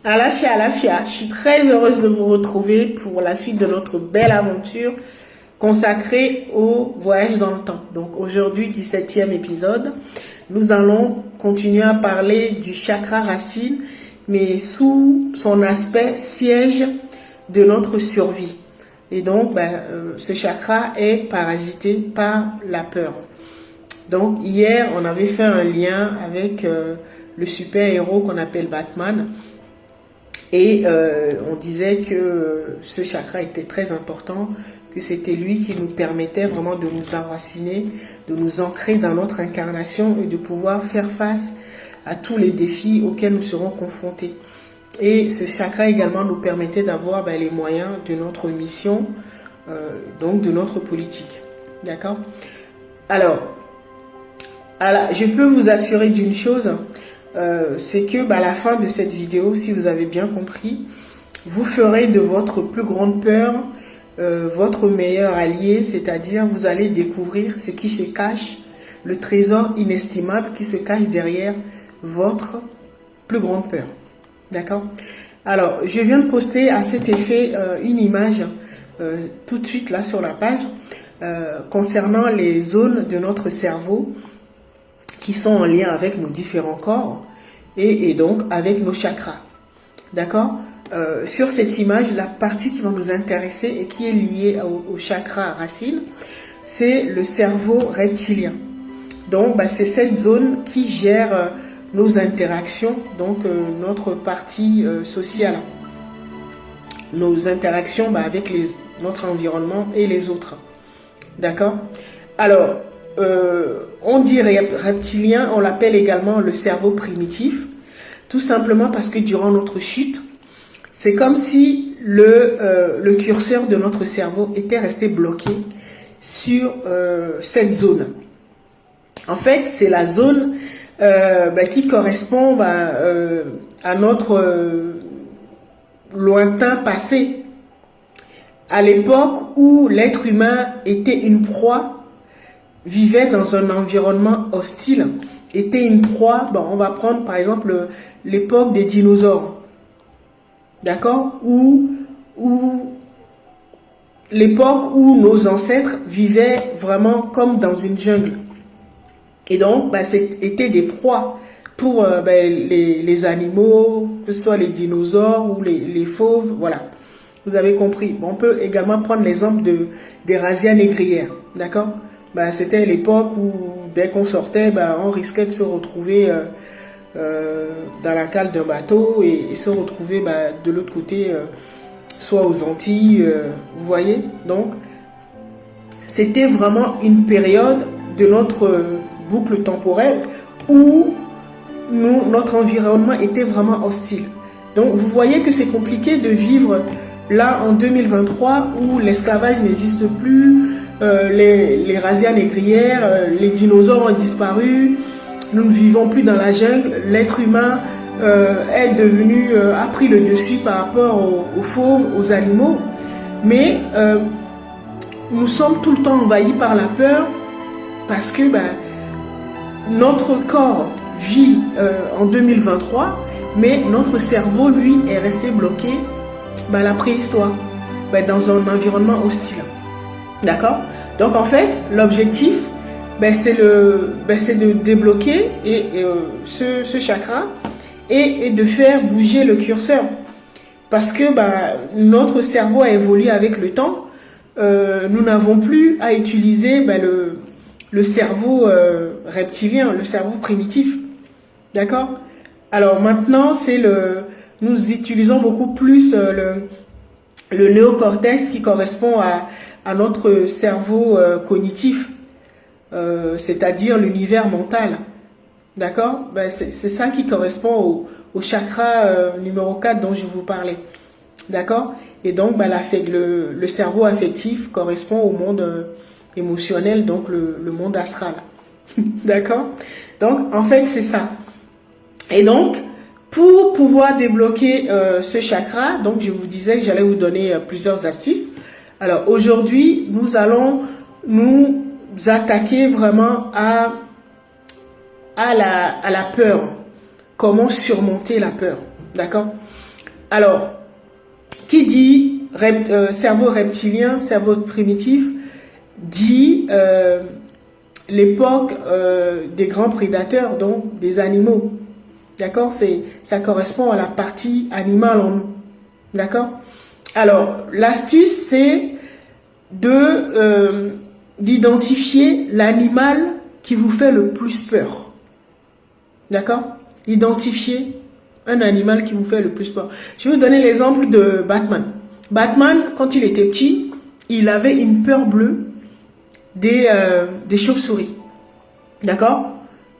Alafia, je suis très heureuse de vous retrouver pour la suite de notre belle aventure consacrée au voyage dans le temps. Donc aujourd'hui, 17e épisode, nous allons continuer à parler du chakra racine, mais sous son aspect siège de notre survie. Et donc, ce chakra est parasité par la peur. Donc hier, on avait fait un lien avec le super-héros qu'on appelle Batman. Et on disait que ce chakra était très important, que c'était lui qui nous permettait vraiment de nous enraciner, de nous ancrer dans notre incarnation et de pouvoir faire face à tous les défis auxquels nous serons confrontés. Et ce chakra également nous permettait d'avoir les moyens de notre mission, donc de notre politique. D'accord ? Alors, je peux vous assurer d'une chose, c'est que à la fin de cette vidéo, si vous avez bien compris, vous ferez de votre plus grande peur votre meilleur allié, c'est-à-dire vous allez découvrir ce qui se cache, le trésor inestimable qui se cache derrière votre plus grande peur. D'accord ? Alors, je viens de poster à cet effet une image tout de suite là sur la page concernant les zones de notre cerveau qui sont en lien avec nos différents corps et donc avec nos chakras. D'accord ? Sur cette image, la partie qui va nous intéresser et qui est liée au chakra racine, c'est le cerveau reptilien. Donc, c'est cette zone qui gère nos interactions, donc notre partie sociale, nos interactions avec notre environnement et les autres. D'accord ? Alors, on dit reptilien, on l'appelle également le cerveau primitif, tout simplement parce que durant notre chute, c'est comme si le curseur de notre cerveau était resté bloqué sur cette zone. En fait, c'est la zone qui correspond à notre lointain passé, à l'époque où l'être humain était une proie, vivait dans un environnement hostile, était une proie. On va prendre par exemple l'époque des dinosaures. D'accord ? Ou l'époque où nos ancêtres vivaient vraiment comme dans une jungle. Et donc, c'était des proies pour les animaux, que ce soit les dinosaures ou les fauves, voilà. Vous avez compris. On peut également prendre l'exemple des razzias négrières, d'accord ? C'était l'époque où, dès qu'on sortait, on risquait de se retrouver dans la cale d'un bateau et se retrouver de l'autre côté, soit aux Antilles, vous voyez. Donc, c'était vraiment une période de notre boucle temporelle où notre environnement était vraiment hostile. Donc, vous voyez que c'est compliqué de vivre là en 2023 où l'esclavage n'existe plus, les razzias négrières, les dinosaures ont disparu. Nous ne vivons plus dans la jungle. L'être humain a pris le dessus par rapport aux fauves, aux animaux. Mais nous sommes tout le temps envahis par la peur parce que notre corps vit en 2023, mais notre cerveau, lui, est resté bloqué la préhistoire, dans un environnement hostile. D'accord ? Donc en fait, l'objectif, c'est de débloquer ce chakra et de faire bouger le curseur. Parce que notre cerveau a évolué avec le temps. Nous n'avons plus à utiliser le cerveau reptilien, le cerveau primitif. D'accord ? Alors maintenant, nous utilisons beaucoup plus le néocortex qui correspond à notre cerveau cognitif. C'est-à-dire l'univers mental. D'accord ? C'est ça qui correspond au chakra numéro 4 dont je vous parlais. D'accord ? Et donc, le cerveau affectif correspond au monde émotionnel, donc le monde astral. D'accord ? Donc, en fait, c'est ça. Et donc, pour pouvoir débloquer ce chakra, donc je vous disais que j'allais vous donner plusieurs astuces. Alors, aujourd'hui, nous allons nous attaquer vraiment à la peur. Comment surmonter la peur, d'accord ? Alors, qui dit cerveau reptilien, cerveau primitif, dit l'époque des grands prédateurs, donc des animaux. D'accord? Ça correspond à la partie animale en nous. D'accord? Alors, l'astuce, c'est d'identifier l'animal qui vous fait le plus peur. D'accord? Identifier un animal qui vous fait le plus peur. Je vais vous donner l'exemple de Batman. Batman, quand il était petit, il avait une peur bleue des chauves-souris. D'accord?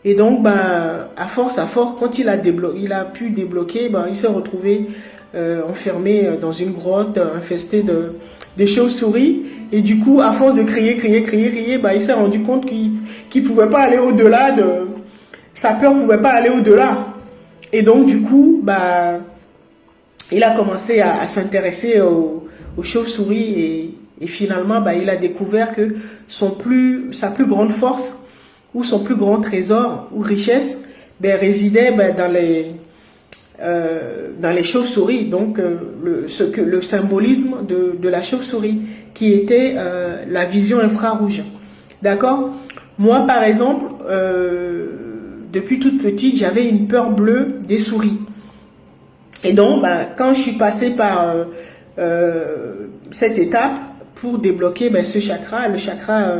Et donc, à force, quand il a pu débloquer, il s'est retrouvé enfermé dans une grotte infestée de chauves-souris. Et du coup, à force de crier, il s'est rendu compte qu'il pouvait pas aller au-delà sa peur pouvait pas aller au-delà. Et donc, du coup, il a commencé à s'intéresser aux chauves-souris et finalement, il a découvert que sa plus grande force ou son plus grand trésor ou richesse résidait dans les chauves-souris. Donc, le symbolisme de la chauve-souris qui était la vision infrarouge. D'accord? Moi, par exemple, depuis toute petite, j'avais une peur bleue des souris. Et donc, quand je suis passée par cette étape pour débloquer ce chakra, le chakra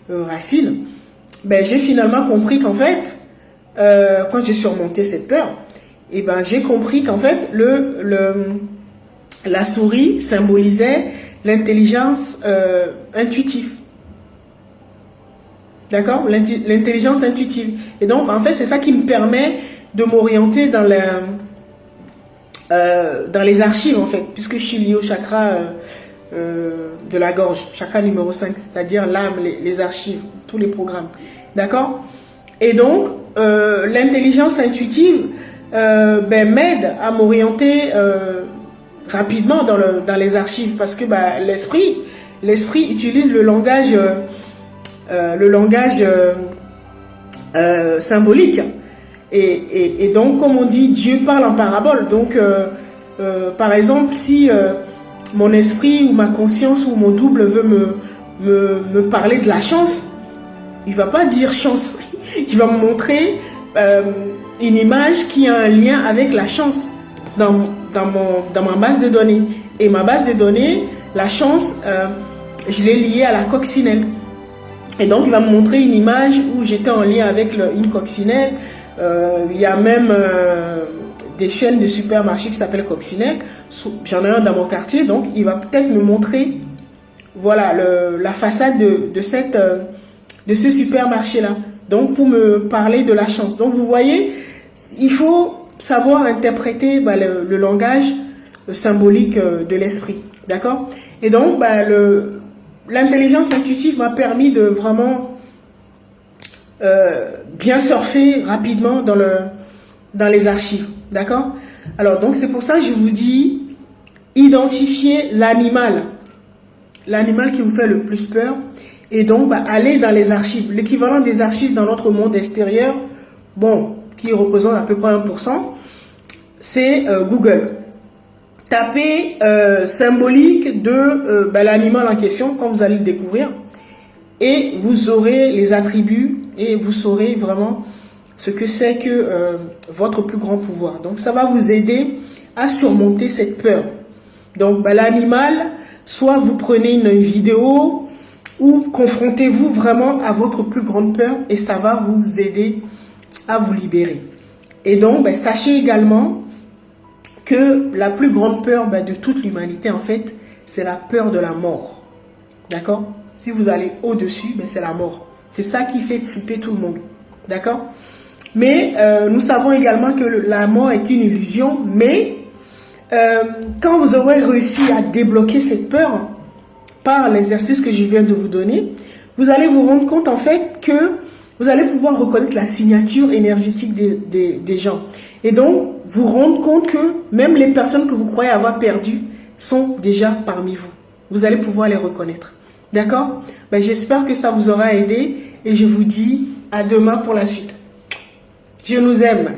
racine, j'ai finalement compris qu'en fait, quand j'ai surmonté cette peur, j'ai compris qu'en fait, la souris symbolisait l'intelligence intuitive. D'accord? L'intelligence intuitive. Et donc, en fait, c'est ça qui me permet de m'orienter dans les archives, en fait, puisque je suis liée au chakra de la gorge, chakra numéro 5, c'est-à-dire l'âme, les archives, tous les programmes. D'accord? Et donc, l'intelligence intuitive m'aide à m'orienter rapidement dans les archives, parce que l'esprit utilise le langage symbolique. Et donc, comme on dit, Dieu parle en parabole. Donc, par exemple, si mon esprit ou ma conscience ou mon double veut me parler de la chance, il va pas dire chance. Il va me montrer une image qui a un lien avec la chance dans ma base de données. Et ma base de données, la chance, je l'ai liée à la coccinelle. Et donc, il va me montrer une image où j'étais en lien avec une coccinelle. Il y a même des chaînes de supermarchés qui s'appellent Coccinelle. J'en ai un dans mon quartier, donc il va peut-être me montrer, voilà, la façade de ce supermarché-là. Donc, pour me parler de la chance. Donc, vous voyez, il faut savoir interpréter le langage symbolique de l'esprit. D'accord? Et donc, l'intelligence intuitive m'a permis de vraiment bien surfer rapidement dans les archives. D'accord? Alors, donc, c'est pour ça que je vous dis, identifiez l'animal qui vous fait le plus peur. Et donc, allez dans les archives. L'équivalent des archives dans notre monde extérieur, qui représente à peu près 1%, c'est Google. Tapez symbolique de l'animal en question, quand vous allez le découvrir, et vous aurez les attributs et vous saurez vraiment ce que c'est que votre plus grand pouvoir. Donc, ça va vous aider à surmonter cette peur. Donc, l'animal, soit vous prenez une vidéo ou confrontez-vous vraiment à votre plus grande peur et ça va vous aider à vous libérer. Et donc, sachez également que la plus grande peur de toute l'humanité, en fait, c'est la peur de la mort. D'accord? Si vous allez au-dessus, c'est la mort. C'est ça qui fait flipper tout le monde. D'accord? Mais nous savons également que la mort est une illusion, mais quand vous aurez réussi à débloquer cette peur par l'exercice que je viens de vous donner, vous allez vous rendre compte en fait que vous allez pouvoir reconnaître la signature énergétique des gens. Et donc, vous rendre compte que même les personnes que vous croyez avoir perdues sont déjà parmi vous. Vous allez pouvoir les reconnaître. D'accord? J'espère que ça vous aura aidé et je vous dis à demain pour la suite. Je nous aime.